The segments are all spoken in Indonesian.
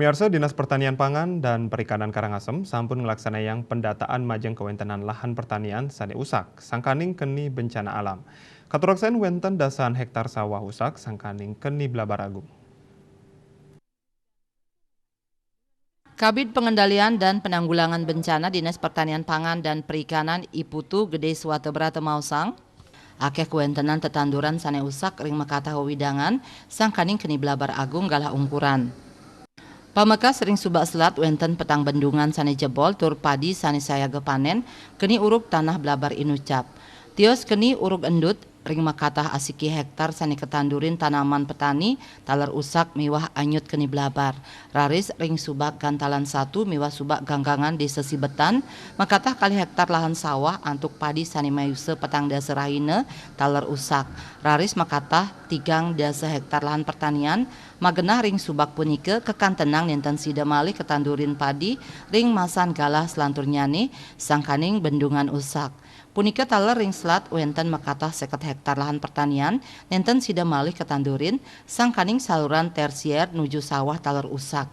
Pemirsa Dinas Pertanian Pangan dan Perikanan Karangasem sampun ngelaksanakan pendataan majeng kewentenan lahan pertanian sane usak, sangkaning keni bencana alam. Katuraksen wenten dasan hektar sawah usak, sangkaning keni Blabar Agung. Kabid Pengendalian dan Penanggulangan Bencana Dinas Pertanian Pangan dan Perikanan Iputu Gede Suwatebrata Mausang akeh kewentenan tetanduran sane usak ring makata widangan sangkaning keni Blabar Agung galah ungkuran. Pameka sering subak selat wenten petang bendungan sane jebol tur padi sane sayaga panen keni uruk tanah Blabar inucap. Tios keni uruk endut ring makatah asiki hektar sane ketandurin tanaman petani taler usak miwah anyut keni Blabar. Raris ring subak gantalan satu miwah subak ganggangan di sesi betan makatah kali hektar lahan sawah antuk padi sane mayuse petang dasa rahina taler usak. Raris makatah tigang dasa hektar lahan pertanian magenah ring subak punike kekan tenang ninten sida malih ketandurin padi ring masan galah selantur nyane sangkaning bendungan usak. Punika taler ring selat wenten makatah 50 hektar lahan pertanian ninten sida malih ketandurin sangkaning saluran tersier nuju sawah taler usak.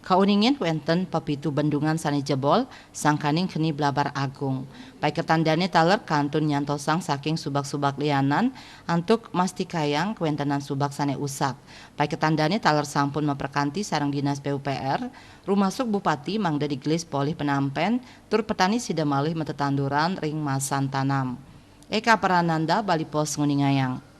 Kauningin wenten papitu bendungan sane jebol sangkaning keni Blabar Agung. Pai ketandane taler kantun nyantosang saking subak-subak lianan antuk mastikayang kewentenan subak sane usak. Pai ketandane taler sampun memperkanti sareng dinas PUPR, rumasuk Bupati mangda diglis polih penampen tur petani sida malih metetanduran ring masan tanam. Eka Prananda Bali Pos Nguningayang.